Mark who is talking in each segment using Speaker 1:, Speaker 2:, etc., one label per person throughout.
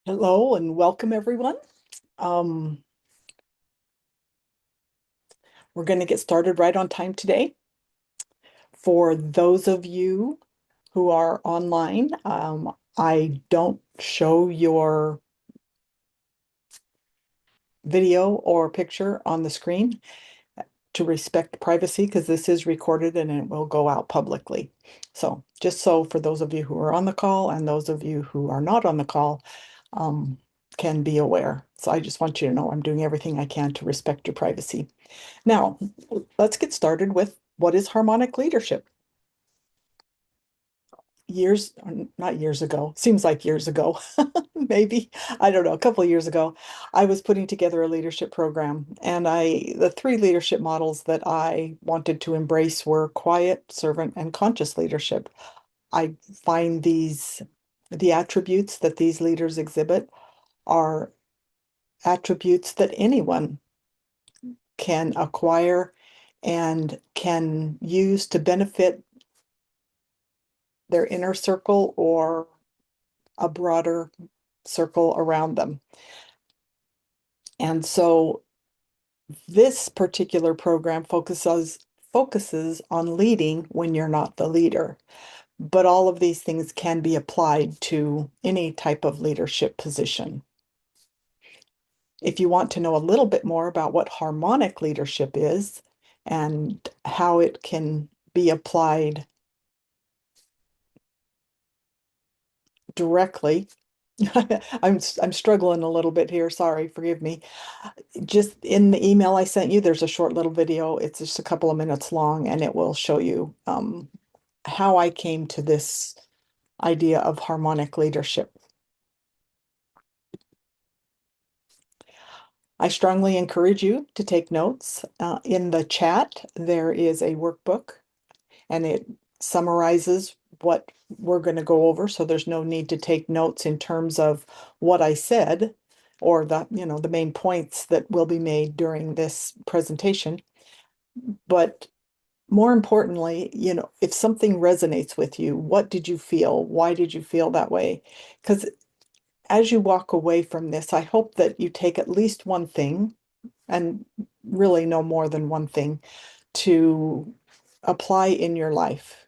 Speaker 1: Hello and welcome everyone. Um, we're going to get started right on time today. For those of you who are online, I don't show your video or picture on the screen to respect privacy because this is recorded and it will go out publicly. So just so for those of you who are on the call and those of you who are not on the call, um, can be aware. So I just want you to know I'm doing everything I can to respect your privacy. Now, let's get started with what is harmonic leadership? Not years ago, seems like years ago, maybe, I don't know, a couple of years ago, I was putting together a leadership program, and the three leadership models that I wanted to embrace were quiet, servant, and conscious leadership. I find the attributes that these leaders exhibit are attributes that anyone can acquire and can use to benefit their inner circle or a broader circle around them. And so this particular program focuses on leading when you're not the leader. But all of these things can be applied to any type of leadership position. If you want to know a little bit more about what harmonic leadership is and how it can be applied directly, I'm struggling a little bit here. Sorry, forgive me. Just in the email I sent you, there's a short little video. It's just a couple of minutes long, and it will show you how I came to this idea of harmonic leadership. I strongly encourage you to take notes. In the chat, there is a workbook, and it summarizes what we're going to go over. So there's no need to take notes in terms of what I said or the main points that will be made during this presentation. But more importantly, if something resonates with you, what did you feel? Why did you feel that way? Because as you walk away from this, I hope that you take at least one thing, and really no more than one thing, to apply in your life.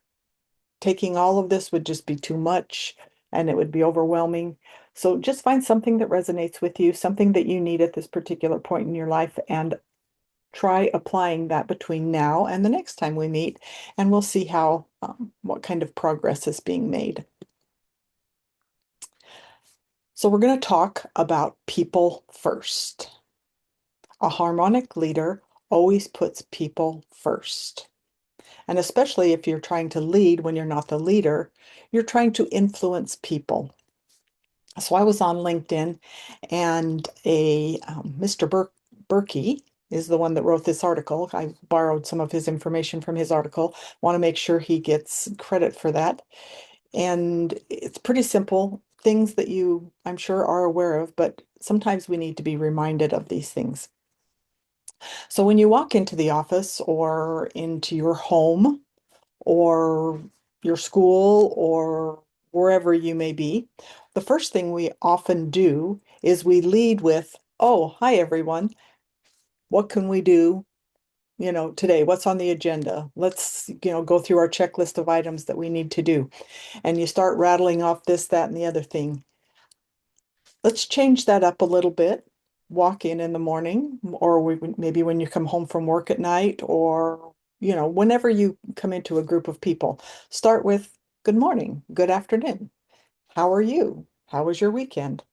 Speaker 1: Taking all of this would just be too much and it would be overwhelming. So just find something that resonates with you, something that you need at this particular point in your life, and try applying that between now and the next time we meet, and we'll see what kind of progress is being made. So we're going to talk about people first. A harmonic leader always puts people first. And especially if you're trying to lead when you're not the leader, you're trying to influence people. So I was on LinkedIn, and a Mr. Berkey is the one that wrote this article. I borrowed some of his information from his article. Want to make sure he gets credit for that. And it's pretty simple, things that you, I'm sure, are aware of, but sometimes we need to be reminded of these things. So when you walk into the office or into your home or your school or wherever you may be, the first thing we often do is we lead with, "Oh, hi everyone. What can we do, today? What's on the agenda? Let's, go through our checklist of items that we need to do." And you start rattling off this, that, and the other thing. Let's change that up a little bit. Walk in the morning, or maybe when you come home from work at night, or whenever you come into a group of people, start with good morning, good afternoon. How are you? How was your weekend?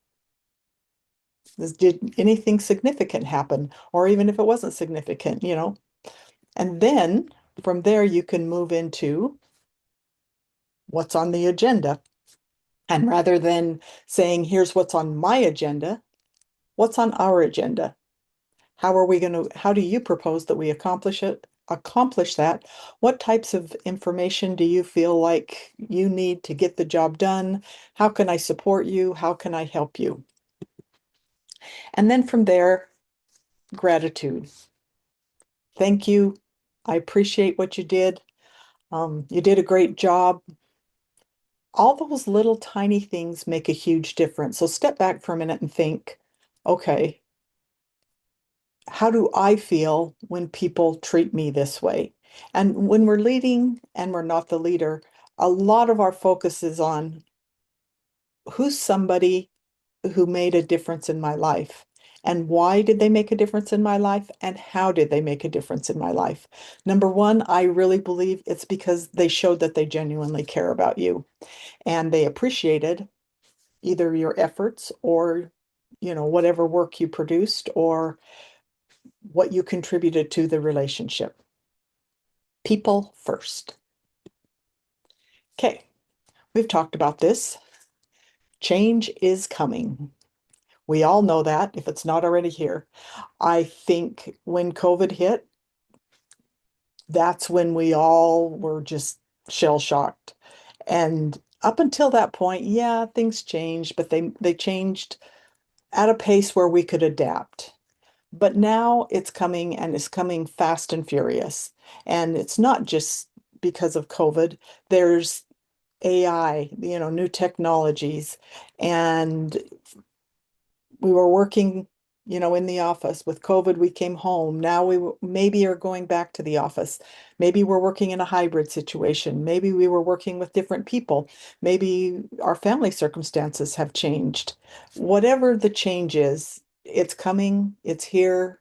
Speaker 1: Did anything significant happen? Or even if it wasn't significant. And then from there, you can move into what's on the agenda. And rather than saying, here's what's on my agenda, what's on our agenda? How do you propose that we accomplish that? What types of information do you feel like you need to get the job done? How can I support you? How can I help you? And then from there, gratitude. Thank you. I appreciate what you did. You did a great job. All those little tiny things make a huge difference. So step back for a minute and think, okay, how do I feel when people treat me this way? And when we're leading and we're not the leader, a lot of our focus is on who's somebody who made a difference in my life, and why did they make a difference in my life, and how did they make a difference in my life? Number one, I really believe it's because they showed that they genuinely care about you and they appreciated either your efforts or, whatever work you produced or what you contributed to the relationship. People first. Okay, we've talked about this. Change is coming. We all know that if it's not already here. I think when COVID hit, that's when we all were just shell shocked. And up until that point, yeah, things changed, but they changed at a pace where we could adapt. But now it's coming, and it's coming fast and furious. And it's not just because of COVID. There's AI, new technologies, and we were working, in the office. With COVID, we came home. Now maybe are going back to the office. Maybe we're working in a hybrid situation. Maybe we were working with different people. Maybe our family circumstances have changed. Whatever the change is, it's coming, it's here,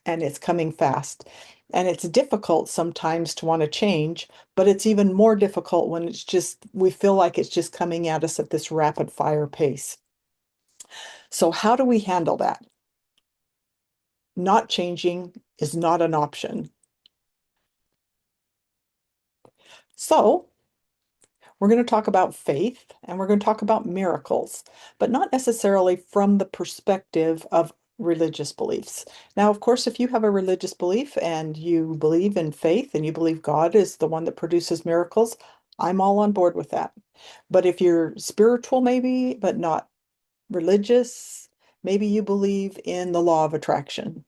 Speaker 1: and it's coming fast. And it's difficult sometimes to want to change, but it's even more difficult when we feel like it's just coming at us at this rapid fire pace. So how do we handle that? Not changing is not an option. So we're going to talk about faith and we're going to talk about miracles, but not necessarily from the perspective of religious beliefs. Now, of course, if you have a religious belief and you believe in faith and you believe God is the one that produces miracles, I'm all on board with that. But if you're spiritual, maybe, but not religious, maybe you believe in the law of attraction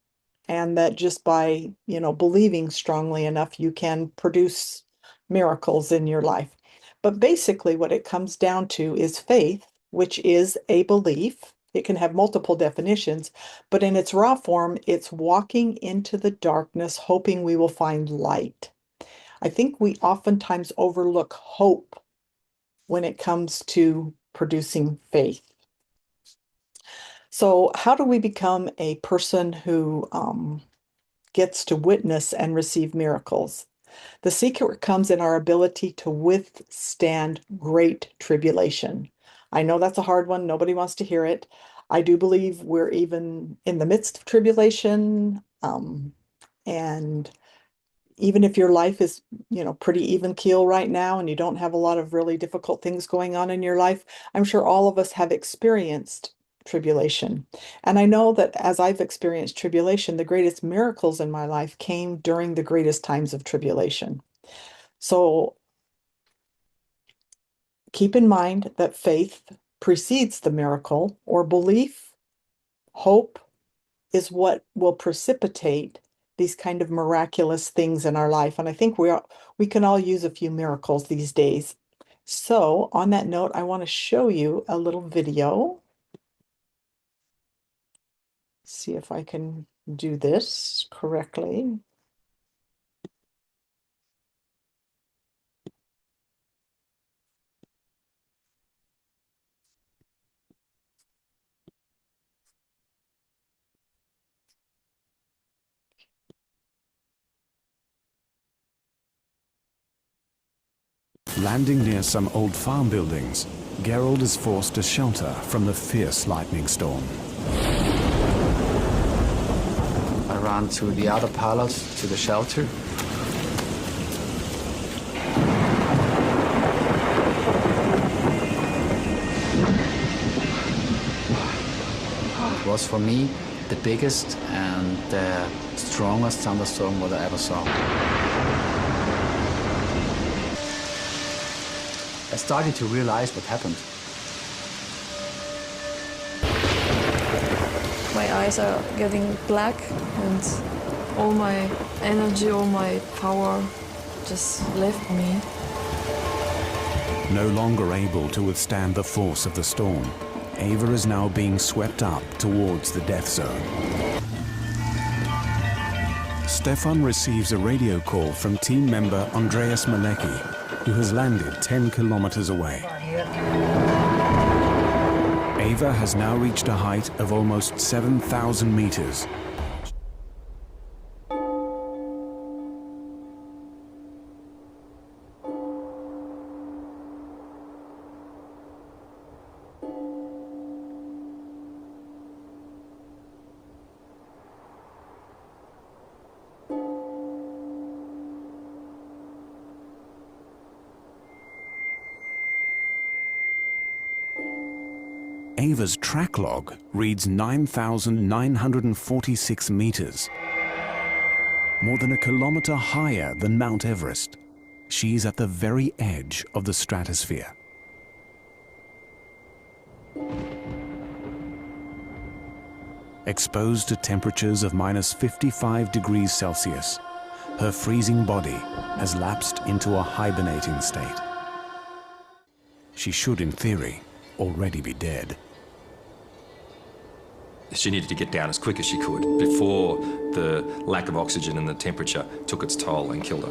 Speaker 1: and that just by, believing strongly enough, you can produce miracles in your life. But basically, what it comes down to is faith, which is a belief. It can have multiple definitions, but in its raw form, it's walking into the darkness, hoping we will find light. I think we oftentimes overlook hope when it comes to producing faith. So, how do we become a person who gets to witness and receive miracles? The secret comes in our ability to withstand great tribulation. I know that's a hard one. Nobody wants to hear it. I do believe we're even in the midst of tribulation. And even if your life is, pretty even keel right now and you don't have a lot of really difficult things going on in your life, I'm sure all of us have experienced tribulation. And I know that as I've experienced tribulation, the greatest miracles in my life came during the greatest times of tribulation. So keep in mind that faith precedes the miracle, or belief, hope is what will precipitate these kind of miraculous things in our life. And I think we can all use a few miracles these days. So on that note, I want to show you a little video. See if I can do this correctly.
Speaker 2: Landing near some old farm buildings, Gerald is forced to shelter from the fierce lightning storm.
Speaker 3: I ran to the other pallets to the shelter. It was for me the biggest and the strongest thunderstorm that I ever saw. I started to realize what happened.
Speaker 4: My eyes are getting black and all my energy, all my power just left me.
Speaker 2: No longer able to withstand the force of the storm, Ava is now being swept up towards the death zone. Stefan receives a radio call from team member Andreas Malecki, who has landed 10 kilometers away. Ava has now reached a height of almost 7,000 meters. Ava's track log reads 9,946 meters, more than a kilometer higher than Mount Everest. She's at the very edge of the stratosphere. Exposed to temperatures of minus 55 degrees Celsius, her freezing body has lapsed into a hibernating state. She should, in theory, already be dead.
Speaker 5: She needed to get down as quick as she could before the lack of oxygen and the temperature took its toll and killed her.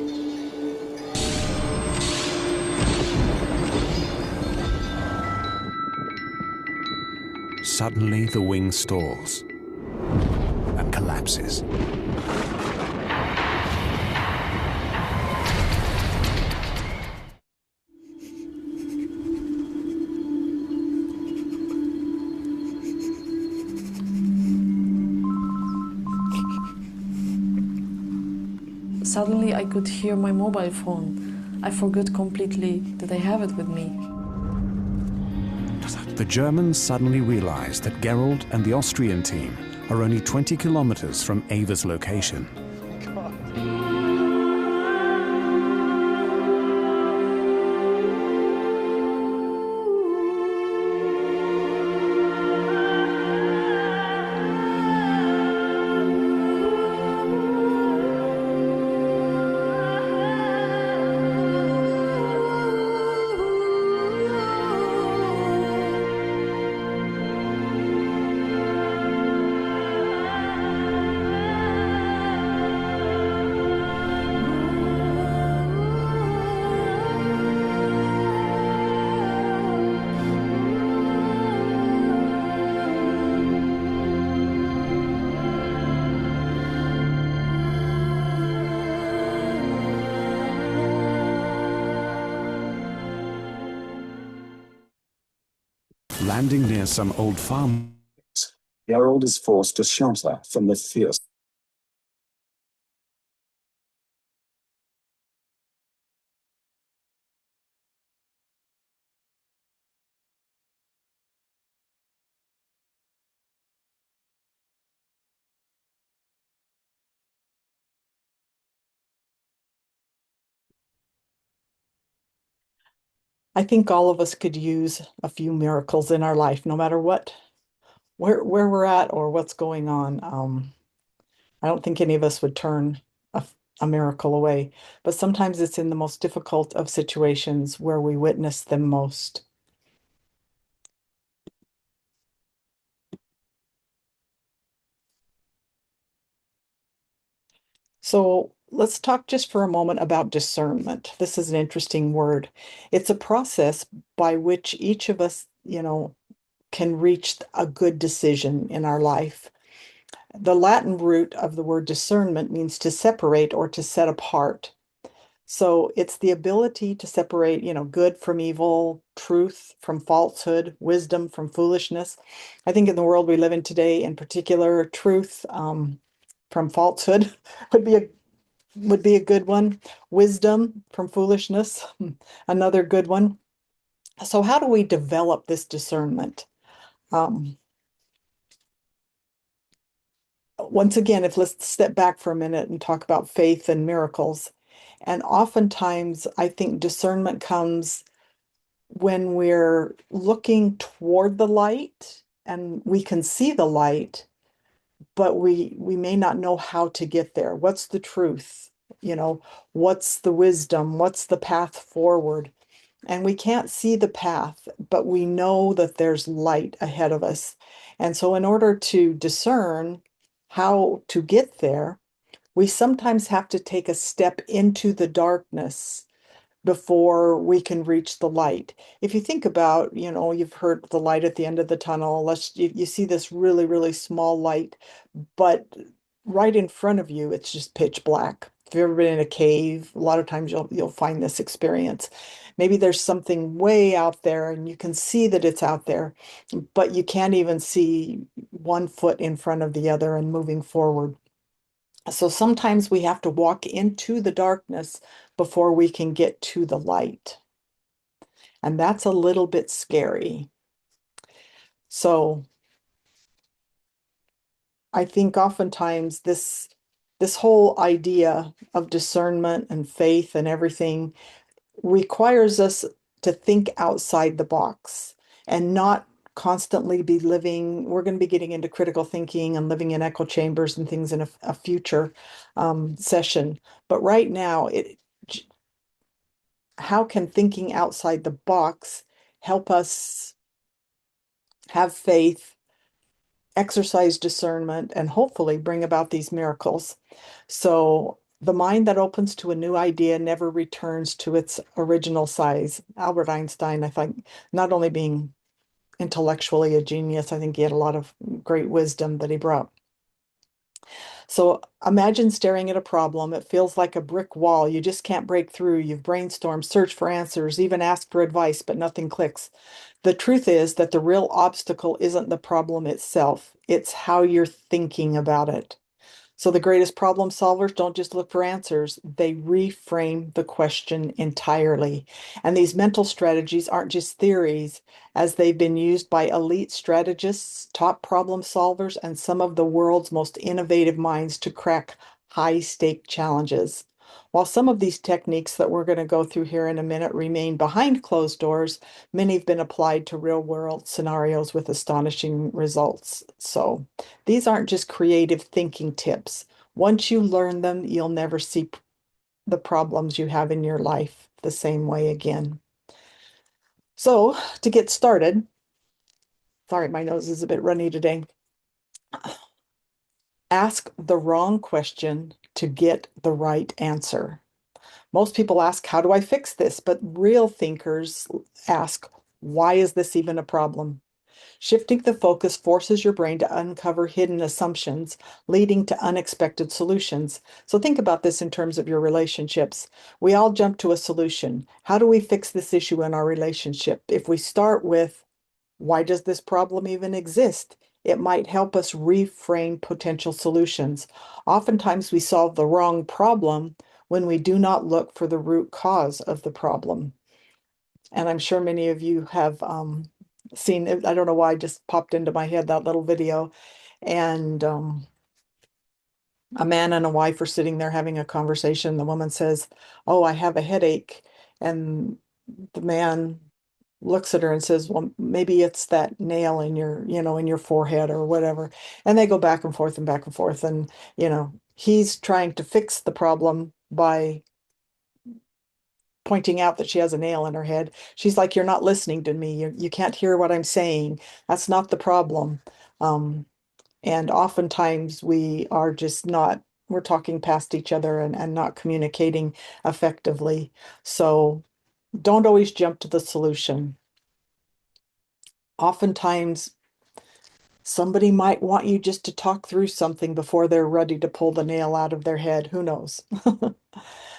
Speaker 2: Suddenly, the wing stalls and collapses.
Speaker 4: Suddenly I could hear my mobile phone. I forgot completely that I have it with me.
Speaker 2: The Germans suddenly realize that Gerold and the Austrian team are only 20 kilometers from Ava's location. Landing near some old farm, Gerold is forced to shelter from the fierce.
Speaker 1: I think all of us could use a few miracles in our life, no matter where we're at or what's going on. I don't think any of us would turn a miracle away, but sometimes it's in the most difficult of situations where we witness them most. So let's talk just for a moment about discernment. This is an interesting word. It's a process by which each of us, can reach a good decision in our life. The Latin root of the word discernment means to separate or to set apart. So it's the ability to separate, good from evil, truth from falsehood, wisdom from foolishness. I think in the world we live in today, in particular, truth from falsehood would be a good one. Wisdom from foolishness, another good one. So how do we develop this discernment? Once again, if let's step back for a minute and talk about faith and miracles. And oftentimes, I think discernment comes when we're looking toward the light and we can see the light, but we may not know how to get there. What's the truth? What's the wisdom? What's the path forward? and we can't see the path, but we know that there's light ahead of us. And so, in order to discern how to get there, we sometimes have to take a step into the darkness before we can reach the light. If you think about, you've heard the light at the end of the tunnel, you see this really, really small light, but right in front of you, it's just pitch black. If you've ever been in a cave, a lot of times you'll find this experience. Maybe there's something way out there and you can see that it's out there, but you can't even see 1 foot in front of the other and moving forward. So sometimes we have to walk into the darkness before we can get to the light. And that's a little bit scary. So I think oftentimes this whole idea of discernment and faith and everything requires us to think outside the box and not constantly be living. We're going to be getting into critical thinking and living in echo chambers and things in a future session. But right now, how can thinking outside the box help us have faith, exercise discernment, and hopefully bring about these miracles? So the mind that opens to a new idea never returns to its original size. Albert Einstein, I think, not only being intellectually a genius, I think he had a lot of great wisdom that he brought. So imagine staring at a problem. It feels like a brick wall. You just can't break through. You've brainstormed, searched for answers, even asked for advice, but nothing clicks. The truth is that the real obstacle isn't the problem itself, it's how you're thinking about it. So the greatest problem solvers don't just look for answers, they reframe the question entirely. And these mental strategies aren't just theories, as they've been used by elite strategists, top problem solvers, and some of the world's most innovative minds to crack high-stake challenges. While some of these techniques that we're going to go through here in a minute remain behind closed doors, many have been applied to real-world scenarios with astonishing results. So these aren't just creative thinking tips. Once you learn them, you'll never see the problems you have in your life the same way again. So, to get started, sorry, my nose is a bit runny today. Ask the wrong question to get the right answer. Most people ask, how do I fix this? But real thinkers ask, why is this even a problem? Shifting the focus forces your brain to uncover hidden assumptions, leading to unexpected solutions. So think about this in terms of your relationships. We all jump to a solution. How do we fix this issue in our relationship? If we start with, why does this problem even exist? It might help us reframe potential solutions. Oftentimes, we solve the wrong problem when we do not look for the root cause of the problem. And I'm sure many of you have seen it. I don't know why, just popped into my head that little video. And a man and a wife are sitting there having a conversation. The woman says, "Oh, I have a headache." And the man looks at her and says, "Well, maybe it's that nail in in your forehead or whatever." And they go back and forth and back and forth. And, he's trying to fix the problem by pointing out that she has a nail in her head. She's like, "You're not listening to me. You can't hear what I'm saying. That's not the problem." Um, and oftentimes we are just not, we're talking past each other and not communicating effectively. So don't always jump to the solution. Oftentimes somebody might want you just to talk through something before they're ready to pull the nail out of their head. Who knows?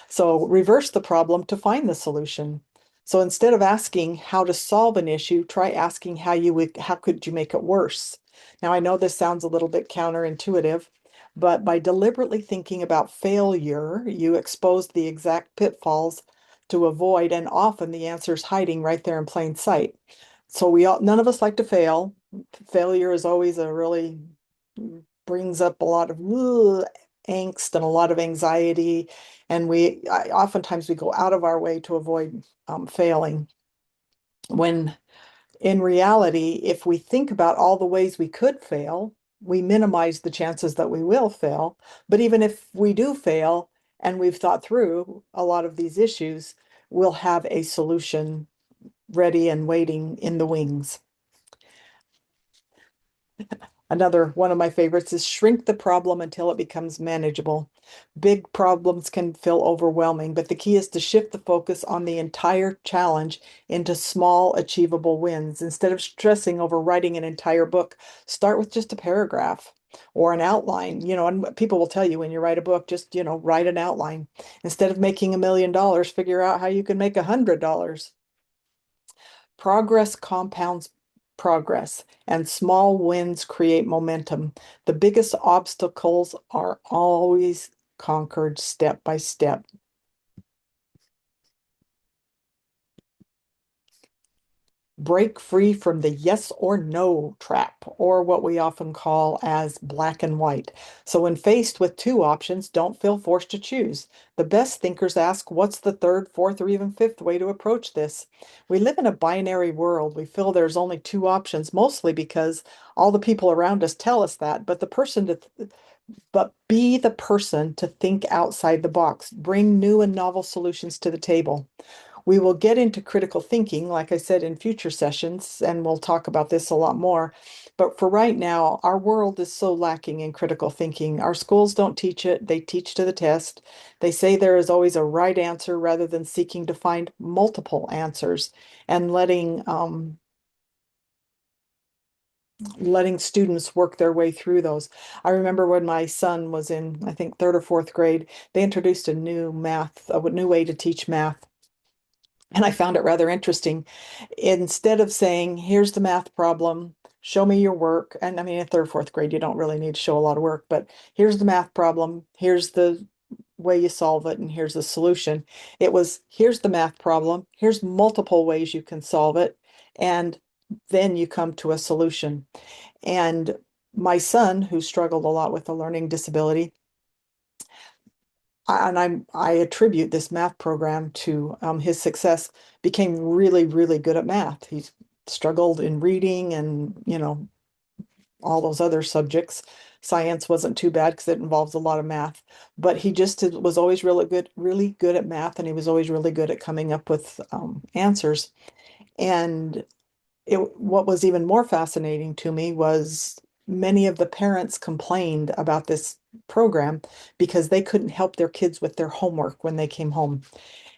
Speaker 1: So reverse the problem to find the solution. So instead of asking how to solve an issue, try asking how could you make it worse? Now, I know this sounds a little bit counterintuitive, but by deliberately thinking about failure, you expose the exact pitfalls to avoid, and often the answer is hiding right there in plain sight. So none of us like to fail. Failure is always a really brings up a lot of angst and a lot of anxiety, and oftentimes we go out of our way to avoid failing. When in reality, if we think about all the ways we could fail, we minimize the chances that we will fail. But even if we do fail and we've thought through a lot of these issues, we'll have a solution ready and waiting in the wings. Another one of my favorites is shrink the problem until it becomes manageable. Big problems can feel overwhelming, but the key is to shift the focus on the entire challenge into small, achievable wins. Instead of stressing over writing an entire book, start with just a paragraph or an outline. And people will tell you when you write a book, just, write an outline. Instead of making $1 million, figure out how you can make $100. Progress compounds progress, and small wins create momentum. The biggest obstacles are always conquered step by step. Break free from the yes or no trap, or what we often call as black and white. So when faced with two options, don't feel forced to choose. The best thinkers ask, what's the third, fourth, or even fifth way to approach this? We live in a binary world. We feel there's only two options, mostly because all the people around us tell us that. But be the person to think outside the box. Bring new and novel solutions to the table. We will get into critical thinking, like I said, in future sessions, and we'll talk about this a lot more. But for right now, our world is so lacking in critical thinking. Our schools don't teach it, they teach to the test. They say there is always a right answer rather than seeking to find multiple answers and letting students work their way through those. I remember when my son was in, I think, third or fourth grade, they introduced a new way to teach math. And I found it rather interesting. Instead of saying, here's the math problem, show me your work. And I mean, in third, fourth grade, you don't really need to show a lot of work, but here's the math problem, here's the way you solve it, and here's the solution. It was, here's the math problem, here's multiple ways you can solve it, and then you come to a solution. And my son, who struggled a lot with a learning disability, I attribute this math program to his success, became really, really good at math. He struggled in reading and, all those other subjects. Science wasn't too bad because it involves a lot of math, but he just was always really good at math, and he was always really good at coming up with answers. And what was even more fascinating to me was many of the parents complained about this program because they couldn't help their kids with their homework when they came home.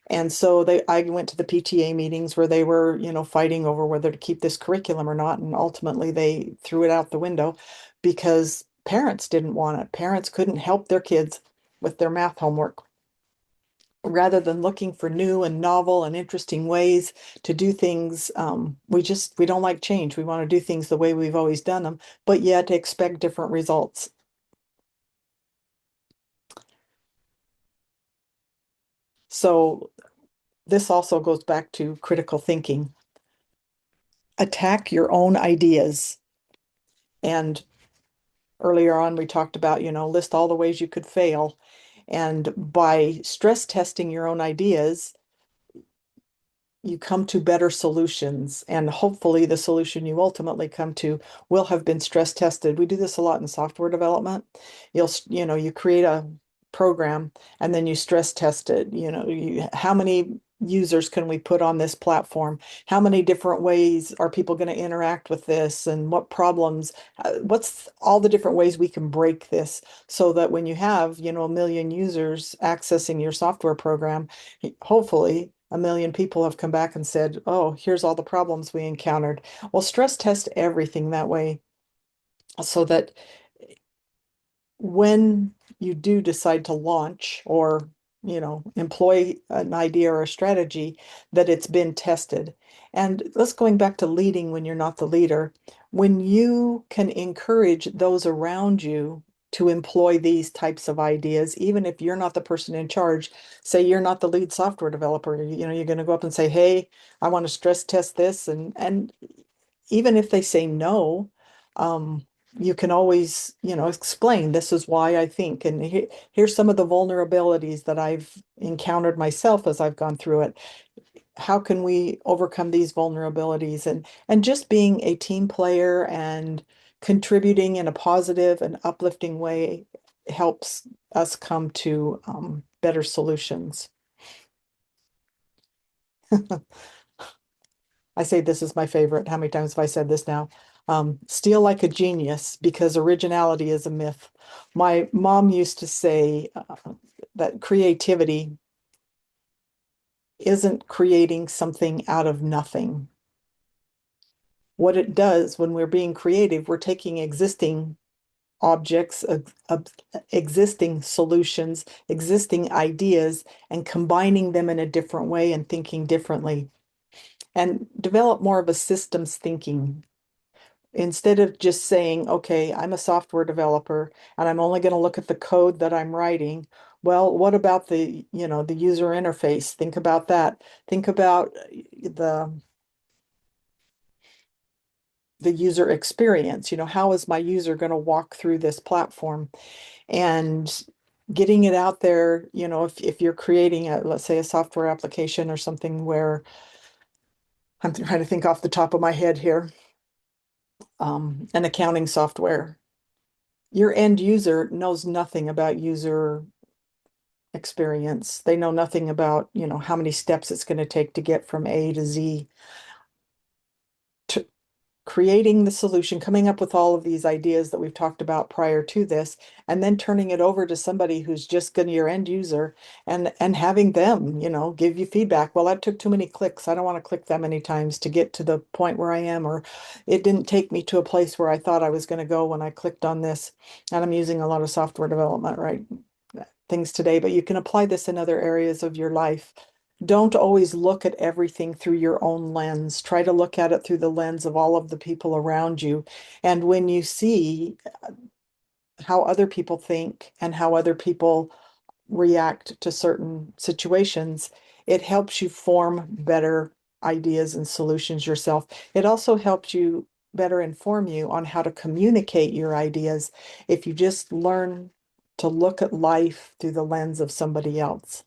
Speaker 1: And so I went to the PTA meetings where they were, fighting over whether to keep this curriculum or not. And ultimately they threw it out the window because parents didn't want it. Parents couldn't help their kids with their math homework. Rather than looking for new and novel and interesting ways to do things, we don't like change. We want to do things the way we've always done them, but yet expect different results. So this also goes back to critical thinking. Attack your own ideas. And earlier on, we talked about, list all the ways you could fail. And by stress testing your own ideas, you come to better solutions, and hopefully the solution you ultimately come to will have been stress tested. We do this a lot in software development. You create a program and then you stress test it. How many users can we put on this platform? How many different ways are people going to interact with this? And what problems, what's all the different ways we can break this so that when you have, 1 million users accessing your software program, hopefully 1 million people have come back and said, oh, here's all the problems we encountered. Well, stress test everything that way so that when you do decide to launch or, employ an idea or a strategy, that it's been tested. And let's going back to leading when you're not the leader. When you can encourage those around you to employ these types of ideas, even if you're not the person in charge, say you're not the lead software developer, you're going to go up and say, hey, I want to stress test this. And even if they say no, um, you can always, explain this is why I think, and here's some of the vulnerabilities that I've encountered myself as I've gone through it. How can we overcome these vulnerabilities? And just being a team player and contributing in a positive and uplifting way helps us come to better solutions. I say this is my favorite. How many times have I said this now? Steal like a genius because originality is a myth. My mom used to say that creativity isn't creating something out of nothing. What it does when we're being creative, we're taking existing objects, existing solutions, existing ideas, and combining them in a different way and thinking differently, and develop more of a systems thinking. Instead of just saying, okay, I'm a software developer and I'm only going to look at the code that I'm writing. Well, what about the user interface? Think about that. Think about the user experience. How is my user going to walk through this platform? And getting it out there, if you're creating let's say a software application or something where I'm trying to think off the top of my head here, an accounting software, your end user knows nothing about user experience. They know nothing about, how many steps it's going to take to get from A to Z. To creating the solution, coming up with all of these ideas that we've talked about prior to this, and then turning it over to somebody who's just going to your end user and having them, give you feedback. Well, that took too many clicks. I don't want to click that many times to get to the point where I am, or it didn't take me to a place where I thought I was going to go when I clicked on this. And I'm using a lot of software development, right? Things today, but you can apply this in other areas of your life. Don't always look at everything through your own lens. Try to look at it through the lens of all of the people around you. And when you see how other people think and how other people react to certain situations, it helps you form better ideas and solutions yourself. It also helps you better inform you on how to communicate your ideas if you just learn to look at life through the lens of somebody else.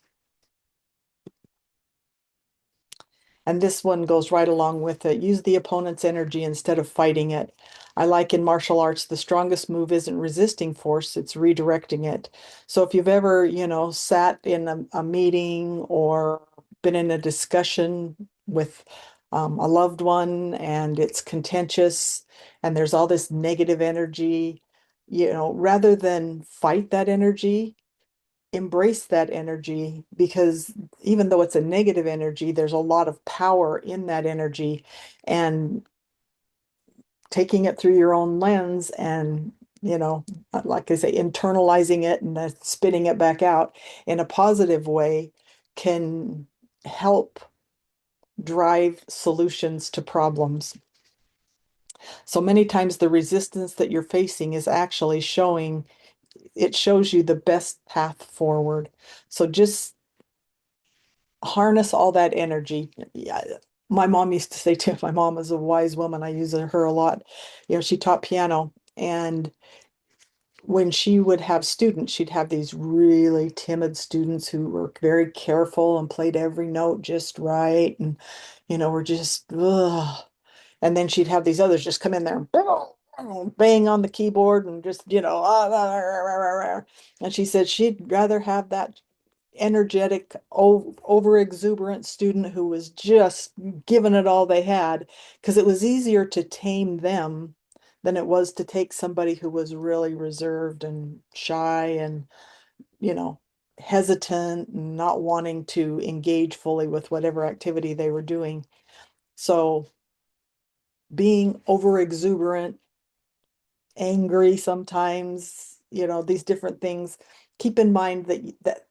Speaker 1: And this one goes right along with it. Use the opponent's energy instead of fighting it. I like in martial arts, the strongest move isn't resisting force, it's redirecting it. So if you've ever, sat in a meeting or been in a discussion with a loved one and it's contentious and there's all this negative energy, rather than fight that energy, embrace that energy, because even though it's a negative energy, there's a lot of power in that energy, and taking it through your own lens and, like I say, internalizing it and then spitting it back out in a positive way can help drive solutions to problems. So many times the resistance that you're facing is actually it shows you the best path forward. So just harness all that energy. Yeah, my mom used to say too, my mom is a wise woman. I use her a lot. She taught piano, and when she would have students, she'd have these really timid students who were very careful and played every note just right, and were just ugh. And then she'd have these others just come in there and bang on the keyboard and just, and she said she'd rather have that energetic, over exuberant student who was just giving it all they had, because it was easier to tame them than it was to take somebody who was really reserved and shy and, you know, hesitant and not wanting to engage fully with whatever activity they were doing. So being over exuberant, angry sometimes, these different things, keep in mind that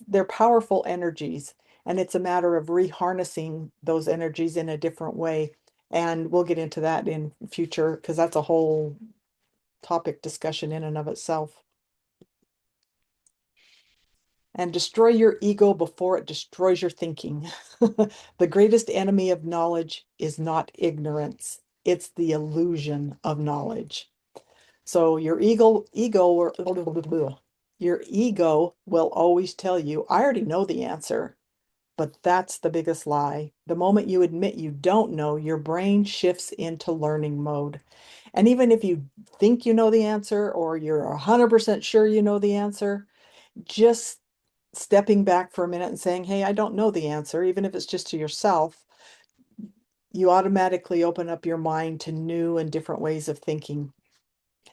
Speaker 1: they're powerful energies, and it's a matter of reharnessing those energies in a different way. And we'll get into that in future because that's a whole topic discussion in and of itself. And destroy your ego before it destroys your thinking. The greatest enemy of knowledge is not ignorance, it's the illusion of knowledge. So your ego will always tell you, I already know the answer, but that's the biggest lie. The moment you admit you don't know, your brain shifts into learning mode. And even if you think you know the answer or you're 100% sure you know the answer, just stepping back for a minute and saying, hey, I don't know the answer, even if it's just to yourself, you automatically open up your mind to new and different ways of thinking.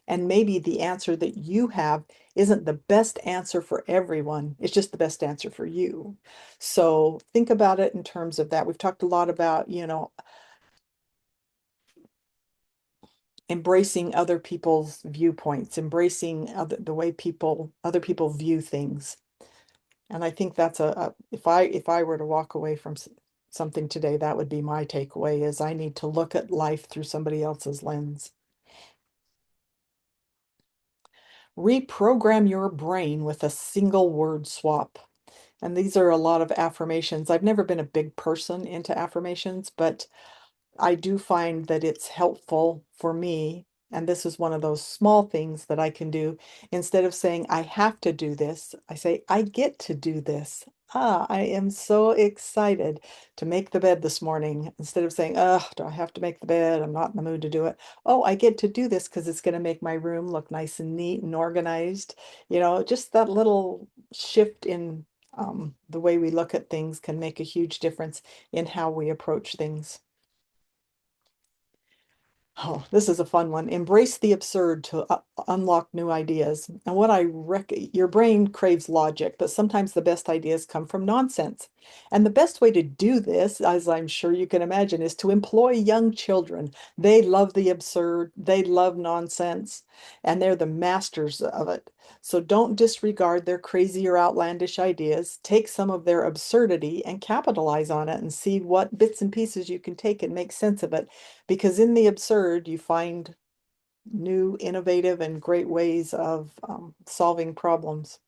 Speaker 1: And maybe the answer that you have isn't the best answer for everyone. It's just the best answer for you. So think about it in terms of that. We've talked a lot about, embracing other people's viewpoints, embracing the way other people view things. And I think that's if I were to walk away from something today, that would be my takeaway is I need to look at life through somebody else's lens. Reprogram your brain with a single word swap. And these are a lot of affirmations. I've never been a big person into affirmations, but I do find that it's helpful for me. And this is one of those small things that I can do. Instead of saying, I have to do this, I say, I get to do this. I am so excited to make the bed this morning. Instead of saying, oh, do I have to make the bed? I'm not in the mood to do it. Oh, I get to do this because it's going to make my room look nice and neat and organized. Just that little shift in the way we look at things can make a huge difference in how we approach things. Oh, this is a fun one. Embrace the absurd to unlock new ideas. And what I reckon, your brain craves logic, but sometimes the best ideas come from nonsense. And the best way to do this, as I'm sure you can imagine, is to employ young children. They love the absurd, they love nonsense, and they're the masters of it. So don't disregard their crazy or outlandish ideas. Take some of their absurdity and capitalize on it and see what bits and pieces you can take and make sense of it, because in the absurd, you find new, innovative, and great ways of solving problems.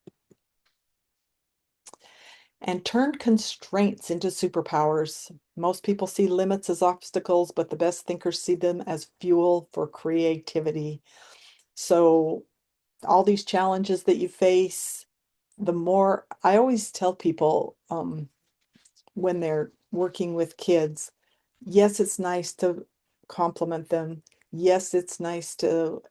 Speaker 1: And turn constraints into superpowers. Most people see limits as obstacles, but the best thinkers see them as fuel for creativity. So, all these challenges that you face, the more I always tell people when they're working with kids, yes, it's nice to compliment them. Yes, it's nice to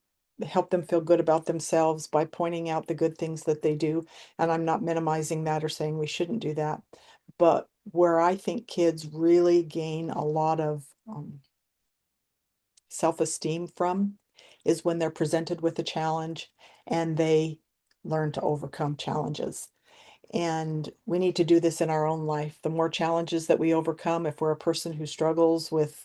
Speaker 1: help them feel good about themselves by pointing out the good things that they do. And I'm not minimizing that or saying we shouldn't do that. But where I think kids really gain a lot of self-esteem from is when they're presented with a challenge and they learn to overcome challenges. And we need to do this in our own life. The more challenges that we overcome, if we're a person who struggles with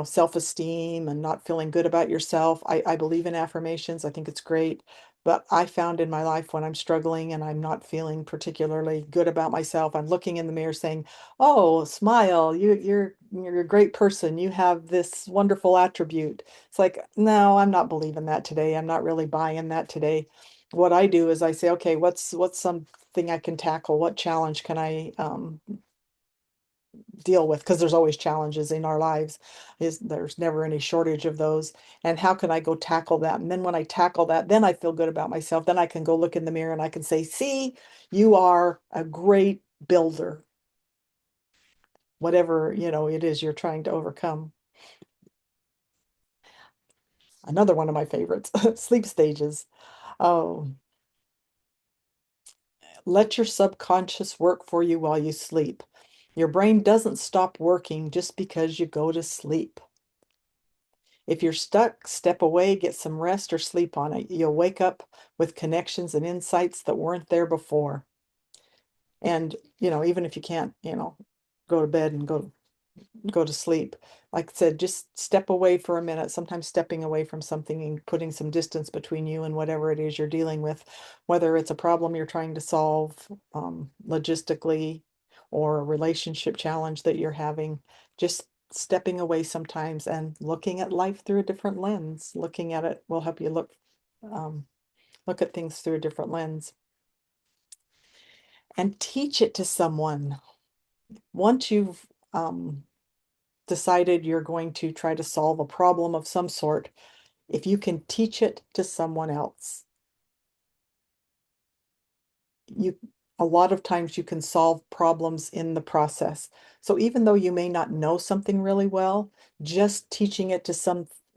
Speaker 1: self-esteem and not feeling good about yourself. I believe in affirmations. I think it's great. But I found in my life when I'm struggling and I'm not feeling particularly good about myself, I'm looking in the mirror saying, "Oh, smile. You're a great person. You have this wonderful attribute." It's like, no, I'm not believing that today. I'm not really buying that today. What I do is I say, okay, what's something I can tackle? What challenge can I deal with, because there's always challenges in our lives. There's never any shortage of those. And how can I go tackle that? And then when I tackle that, then I feel good about myself. Then I can go look in the mirror and I can say, see, you are a great builder, whatever, it is you're trying to overcome. Another one of my favorites, sleep stages. Oh, let your subconscious work for you while you sleep. Your brain doesn't stop working just because you go to sleep. If you're stuck, step away, get some rest or sleep on it. You'll wake up with connections and insights that weren't there before. And, even if you can't, go to bed and go to sleep, like I said, just step away for a minute. Sometimes stepping away from something and putting some distance between you and whatever it is you're dealing with, whether it's a problem you're trying to solve logistically or a relationship challenge that you're having, just stepping away sometimes and looking at life through a different lens. Looking at it will help you um, look at things through a different lens and teach it to someone. Once you've decided you're going to try to solve a problem of some sort, if you can teach it to someone else, you a lot of times you can solve problems in the process. So even though you may not know something really well, just teaching it to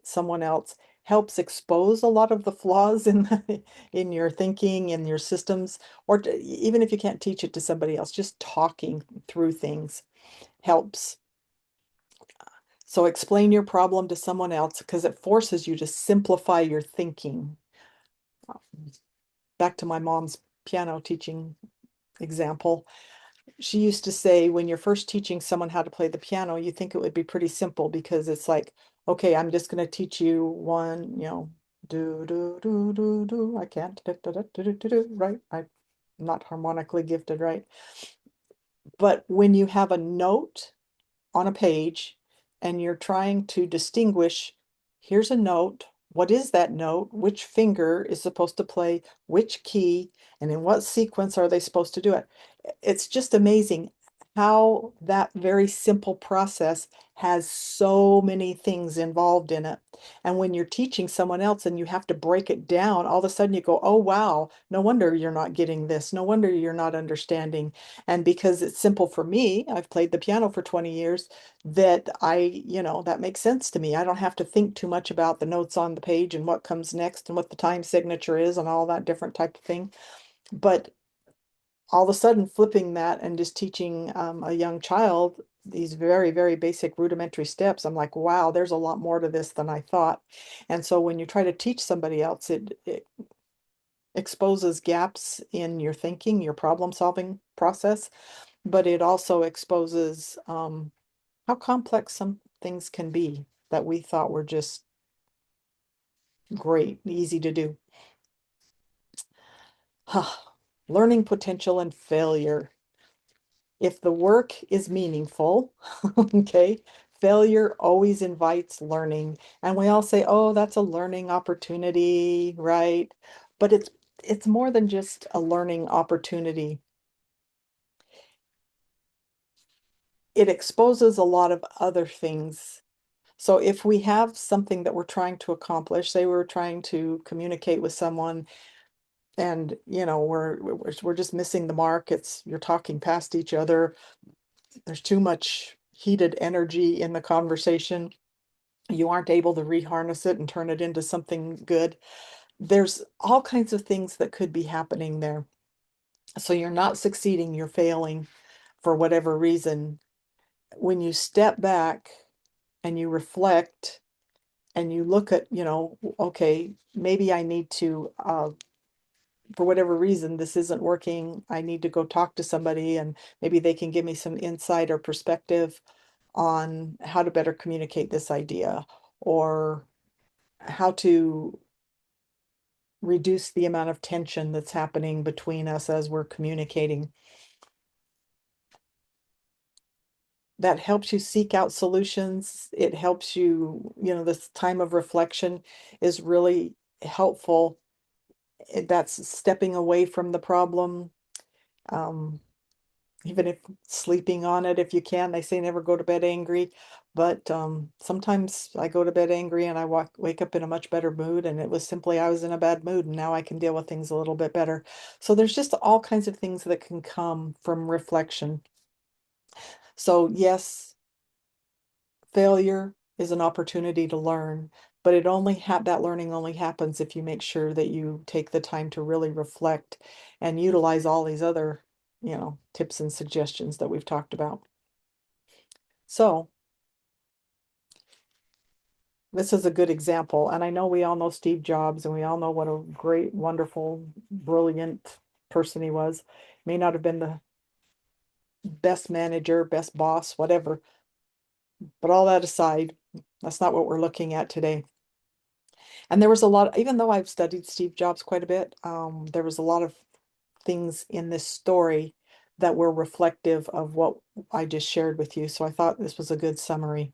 Speaker 1: someone else helps expose a lot of the flaws in your thinking, in your systems, or even if you can't teach it to somebody else, just talking through things helps. So explain your problem to someone else because it forces you to simplify your thinking. Back to my mom's piano teaching example. She used to say, when you're first teaching someone how to play the piano, you think it would be pretty simple because it's like, okay, I'm just going to teach you one, do, do, do, do, do. I can't, da, da, da, do, do, do, do, right? I'm not harmonically gifted, right? But when you have a note on a page and you're trying to distinguish, here's a note. What is that note? Which finger is supposed to play which key? And in what sequence are they supposed to do it? It's just amazing how that very simple process has so many things involved in it. And when you're teaching someone else and you have to break it down, all of a sudden you go, oh, wow, no wonder you're not getting this. No wonder you're not understanding. And because it's simple for me, I've played the piano for 20 years, that that makes sense to me. I don't have to think too much about the notes on the page and what comes next and what the time signature is and all that different type of thing. But all of a sudden, flipping that and just teaching a young child these very, very basic rudimentary steps, I'm like, wow, there's a lot more to this than I thought. And so when you try to teach somebody else, it exposes gaps in your thinking, your problem solving process, but it also exposes how complex some things can be that we thought were just great, easy to do. Learning potential and failure. If the work is meaningful, okay, failure always invites learning. And we all say, oh, that's a learning opportunity, right? But it's more than just a learning opportunity. It exposes a lot of other things. So if we have something that we're trying to accomplish, say we're trying to communicate with someone and we're just missing the mark. It's you're talking past each other. There's too much heated energy in the conversation. You aren't able to reharness it and turn it into something good. There's all kinds of things that could be happening there. So you're not succeeding, you're failing for whatever reason. When you step back and you reflect and you look at, okay, maybe I need to, for whatever reason, this isn't working. I need to go talk to somebody and maybe they can give me some insight or perspective on how to better communicate this idea or how to reduce the amount of tension that's happening between us as we're communicating. That helps you seek out solutions. It helps you, this time of reflection is really helpful. That's stepping away from the problem. Um, Even if sleeping on it, if you can. They say never go to bed angry, but sometimes I go to bed angry and I wake up in a much better mood, and it was simply I was in a bad mood, and now I can deal with things a little bit better. So there's just all kinds of things that can come from reflection. So yes, failure is an opportunity to learn, but that learning only happens if you make sure that you take the time to really reflect and utilize all these other, tips and suggestions that we've talked about. So this is a good example, and I know we all know Steve Jobs, and we all know what a great, wonderful, brilliant person he was. May not have been the best manager, best boss, whatever, but all that aside, that's not what we're looking at today. And there was a lot, even though I've studied Steve Jobs quite a bit, there was a lot of things in this story that were reflective of what I just shared with you. So I thought this was a good summary.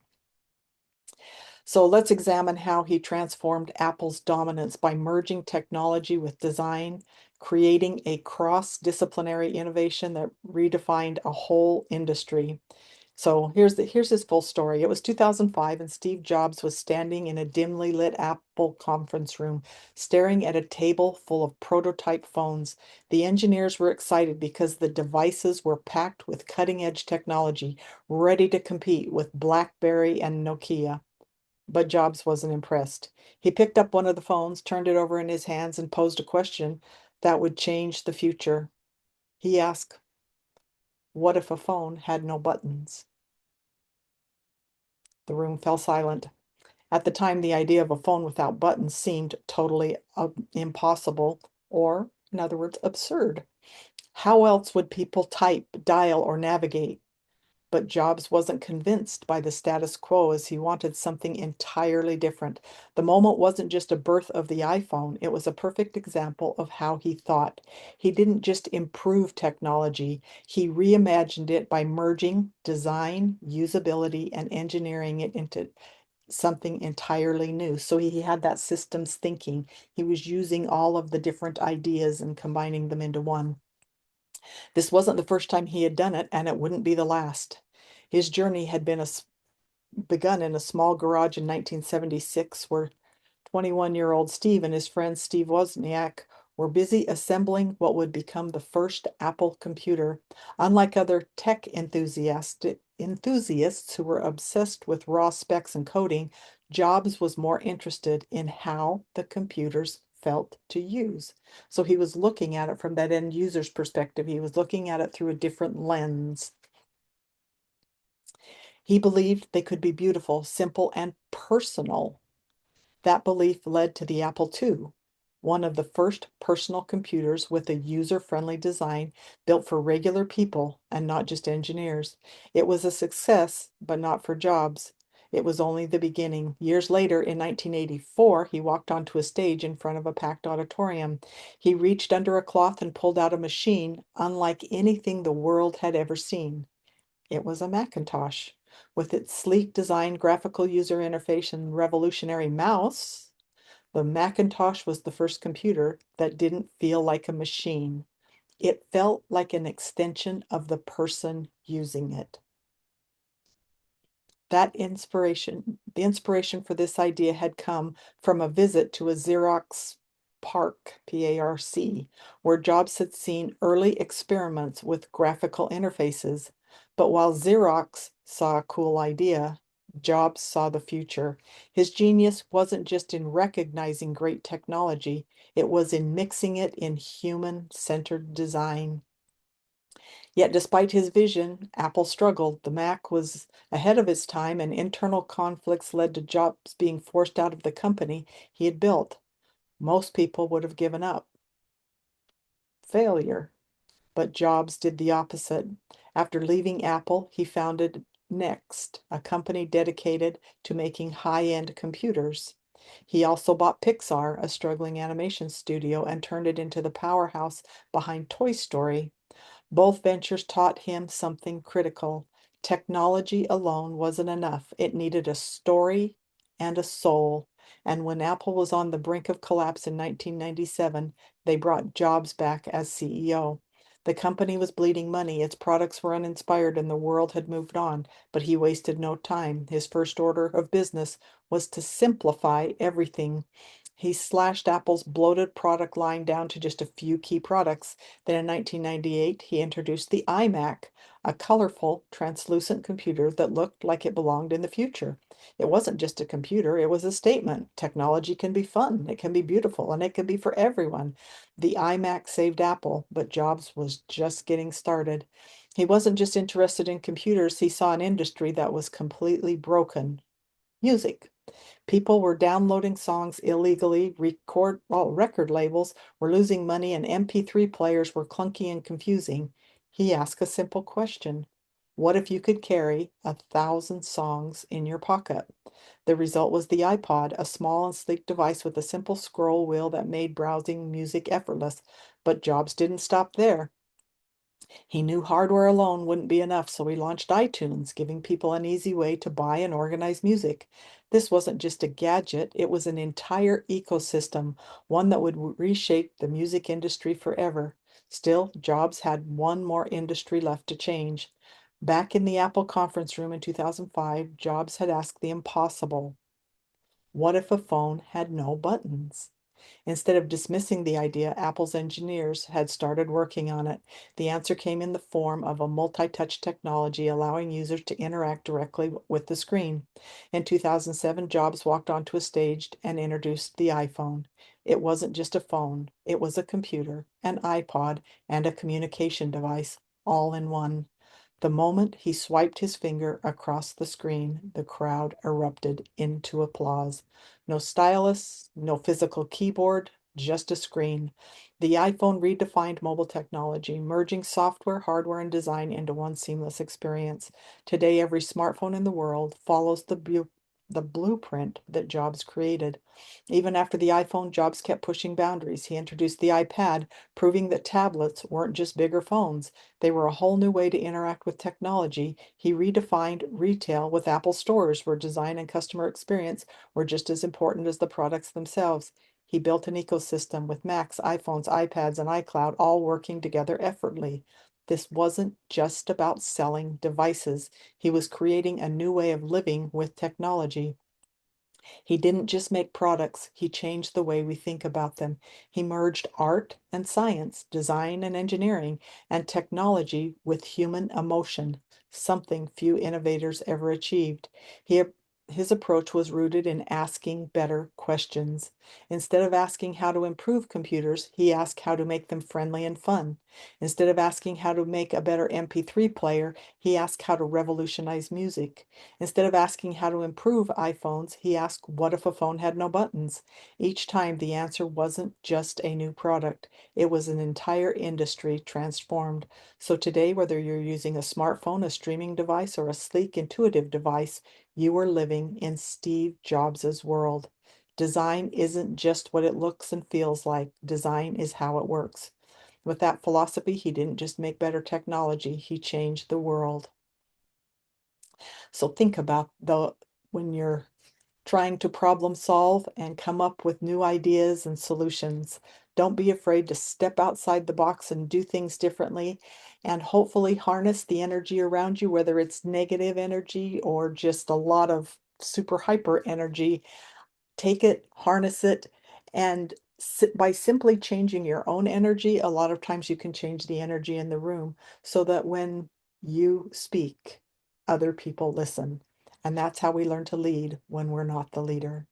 Speaker 1: So let's examine how he transformed Apple's dominance by merging technology with design, creating a cross-disciplinary innovation that redefined a whole industry. So here's his full story. It was 2005 and Steve Jobs was standing in a dimly lit Apple conference room, staring at a table full of prototype phones. The engineers were excited because the devices were packed with cutting-edge technology, ready to compete with BlackBerry and Nokia. But Jobs wasn't impressed. He picked up one of the phones, turned it over in his hands, and posed a question that would change the future. He asked, what if a phone had no buttons? The room fell silent. At the time, the idea of a phone without buttons seemed totally impossible, or, in other words, absurd. How else would people type, dial, or navigate? But Jobs wasn't convinced by the status quo as he wanted something entirely different. The moment wasn't just a birth of the iPhone, it was a perfect example of how he thought. He didn't just improve technology, he reimagined it by merging design, usability, and engineering it into something entirely new. So he had that systems thinking. He was using all of the different ideas and combining them into one. This wasn't the first time he had done it, and it wouldn't be the last. His journey had begun in a small garage in 1976 where 21-year-old Steve and his friend Steve Wozniak were busy assembling what would become the first Apple computer. Unlike other tech enthusiasts who were obsessed with raw specs and coding, Jobs was more interested in how the computers felt to use. So he was looking at it from that end user's perspective. He was looking at it through a different lens. He believed they could be beautiful, simple, and personal. That belief led to the Apple II, one of the first personal computers with a user-friendly design built for regular people and not just engineers. It was a success, but not for Jobs. It was only the beginning. Years later, in 1984, he walked onto a stage in front of a packed auditorium. He reached under a cloth and pulled out a machine unlike anything the world had ever seen. It was a Macintosh. With its sleek design, graphical user interface, and revolutionary mouse, the Macintosh was the first computer that didn't feel like a machine. It felt like an extension of the person using it. The inspiration for this idea had come from a visit to a Xerox PARC, P-A-R-C, where Jobs had seen early experiments with graphical interfaces. But while Xerox saw a cool idea, Jobs saw the future. His genius wasn't just in recognizing great technology, it was in mixing it in human-centered design. Yet despite his vision, Apple struggled. The Mac was ahead of its time, and internal conflicts led to Jobs being forced out of the company he had built. Most people would have given up. Failure. But Jobs did the opposite. After leaving Apple, he founded Next, a company dedicated to making high-end computers. He also bought Pixar, a struggling animation studio, and turned it into the powerhouse behind Toy Story. Both ventures taught him something critical. Technology alone wasn't enough. It needed a story and a soul. And when Apple was on the brink of collapse in 1997, they brought Jobs back as CEO. The company was bleeding money, its products were uninspired, and the world had moved on. But he wasted no time. His first order of business was to simplify everything. He slashed Apple's bloated product line down to just a few key products. Then in 1998, he introduced the iMac, a colorful, translucent computer that looked like it belonged in the future. It wasn't just a computer, it was a statement. Technology can be fun, it can be beautiful, and it can be for everyone. The iMac saved Apple, but Jobs was just getting started. He wasn't just interested in computers, he saw an industry that was completely broken. Music. People were downloading songs illegally, record labels were losing money, and MP3 players were clunky and confusing. He asked a simple question. What if you could carry 1,000 songs in your pocket? The result was the iPod, a small and sleek device with a simple scroll wheel that made browsing music effortless. But Jobs didn't stop there. He knew hardware alone wouldn't be enough, so he launched iTunes, giving people an easy way to buy and organize music. This wasn't just a gadget, it was an entire ecosystem, one that would reshape the music industry forever. Still, Jobs had one more industry left to change. Back in the Apple conference room in 2005, Jobs had asked the impossible. What if a phone had no buttons? Instead of dismissing the idea, Apple's engineers had started working on it. The answer came in the form of a multi-touch technology allowing users to interact directly with the screen. In 2007, Jobs walked onto a stage and introduced the iPhone. It wasn't just a phone, it was a computer, an iPod, and a communication device, all in one. The moment he swiped his finger across the screen, the crowd erupted into applause. No stylus, no physical keyboard, just a screen. The iPhone redefined mobile technology, merging software, hardware, and design into one seamless experience. Today, every smartphone in the world follows the blueprint that Jobs created. Even after the iPhone, Jobs kept pushing boundaries. He introduced the iPad, proving that tablets weren't just bigger phones. They were a whole new way to interact with technology. He redefined retail with Apple stores, where design and customer experience were just as important as the products themselves. He built an ecosystem with Macs, iPhones, iPads, and iCloud all working together effortlessly. This wasn't just about selling devices. He was creating a new way of living with technology. He didn't just make products, he changed the way we think about them. He merged art and science, design and engineering, and technology with human emotion, something few innovators ever achieved. He, his approach was rooted in asking better questions. Instead of asking how to improve computers, he asked how to make them friendly and fun. Instead of asking how to make a better MP3 player, he asked how to revolutionize music. Instead of asking how to improve iPhones, he asked, what if a phone had no buttons? Each time, the answer wasn't just a new product, it was an entire industry transformed. So today, whether you're using a smartphone, a streaming device, or a sleek, intuitive device, you are living in Steve Jobs' world. Design isn't just what it looks and feels like, design is how it works. With that philosophy, he didn't just make better technology, he changed the world. So think about the when you're trying to problem solve and come up with new ideas and solutions. Don't be afraid to step outside the box and do things differently and hopefully harness the energy around you, whether it's negative energy or just a lot of super hyper energy. Take it, harness it, and by simply changing your own energy, a lot of times you can change the energy in the room so that when you speak, other people listen. And that's how we learn to lead when we're not the leader.